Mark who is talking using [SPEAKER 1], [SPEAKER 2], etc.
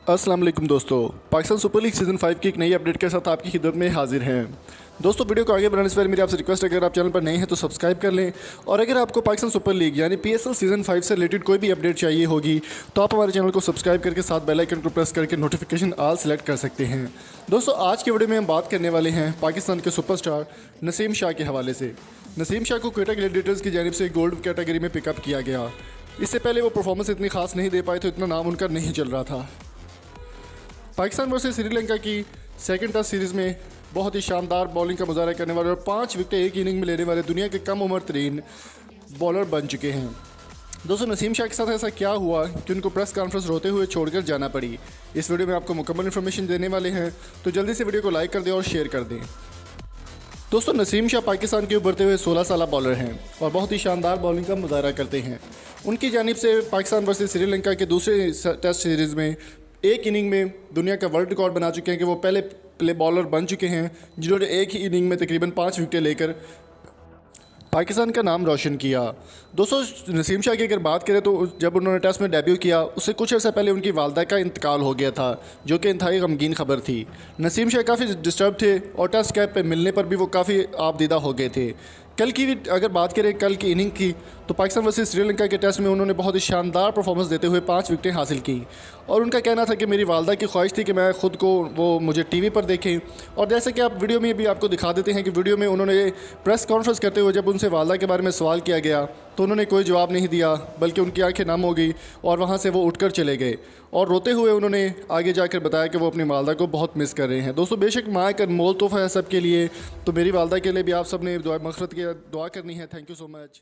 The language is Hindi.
[SPEAKER 1] अस्सलाम वालेकुम दोस्तों, पाकिस्तान सुपर लीग सीज़न 5 की एक नई अपडेट के साथ आपकी खिदमत में हाजिर हैं। दोस्तों, वीडियो को आगे बढ़ाने से पहले मेरी आपसे रिक्वेस्ट है, अगर आप चैनल पर नए हैं तो सब्सक्राइब कर लें। और अगर आपको पाकिस्तान सुपर लीग यानी PSL सीज़न 5 से रिलेटेड कोई भी अपडेट चाहिए होगी तो आप हमारे चैनल को सब्सक्राइब करके साथ बेल आइकन को प्रेस करके नोटिफिकेशन ऑल सेलेक्ट कर सकते हैं। दोस्तों, आज की वीडियो में हम बात करने वाले हैं पाकिस्तान के सुपरस्टार नसीम शाह के हवाले से। नसीम शाह को क्वेटा ग्लैडिएटर्स की जानिब से गोल्ड कैटेगरी में पिकअप किया गया। इससे पहले वो परफॉर्मेंस इतनी खास नहीं दे पाए थे, इतना नाम उनका नहीं चल रहा था। पाकिस्तान वर्सेस श्रीलंका की सेकंड टेस्ट सीरीज़ में बहुत ही शानदार बॉलिंग का मुजाहरा करने वाले और 5 विकेट एक इनिंग में लेने वाले दुनिया के कम उम्र तरीन बॉलर बन चुके हैं। दोस्तों, नसीम शाह के साथ ऐसा क्या हुआ कि उनको प्रेस कॉन्फ्रेंस रोते हुए छोड़कर जाना पड़ी, इस वीडियो में आपको मुकम्मल इन्फॉर्मेशन देने वाले हैं, तो जल्दी से वीडियो को लाइक कर दें और शेयर कर दें। दोस्तों, नसीम शाह पाकिस्तान के उभरते हुए 16 साल बॉलर हैं और बहुत ही शानदार बॉलिंग का मुजाहरा करते हैं। उनकी जानिब से पाकिस्तान वर्सेस श्रीलंका के दूसरे टेस्ट सीरीज़ में एक इनिंग में दुनिया का वर्ल्ड रिकॉर्ड बना चुके हैं कि वो पहले प्ले बॉलर बन चुके हैं जिन्होंने एक ही इनिंग में तकरीबन 5 विकेटें लेकर पाकिस्तान का नाम रोशन किया। दोस्तों, नसीम शाह की अगर बात करें तो जब उन्होंने टेस्ट में डेब्यू किया उससे कुछ अर्सा पहले उनकी वालदा का इंतकाल हो गया था, जो कि इंतहाई गमगीन खबर थी। नसीम शाह काफ़ी डिस्टर्ब थे और टेस्ट कैप पे मिलने पर भी वो काफ़ी आपदीदा हो गए थे। कल की भी अगर बात करें कल की इनिंग की, तो पाकिस्तान वर्सेस श्रीलंका के टेस्ट में उन्होंने बहुत ही शानदार परफॉर्मेंस देते हुए 5 विकेटें हासिल की। और उनका कहना था कि मेरी वालदा की ख्वाहिश थी कि मैं ख़ुद को वो मुझे टीवी पर देखें। और जैसे कि आप वीडियो में भी आपको दिखा देते हैं कि वीडियो में उन्होंने प्रेस कॉन्फ्रेंस करते हुए जब उनसे वालदा के बारे में सवाल किया गया तो उन्होंने कोई जवाब नहीं दिया, बल्कि उनकी आंखें नम हो गई और वहाँ से वो उठकर चले गए। और रोते हुए उन्होंने आगे जाकर बताया कि वो अपनी वालदा को बहुत मिस कर रहे हैं। दोस्तों, बेशक माँ का अनमोल तोहफ़ा है सबके लिए, तो मेरी वालदा के लिए भी आप सब ने दुआ मग़फ़िरत की दुआ करनी है। Thank you so much.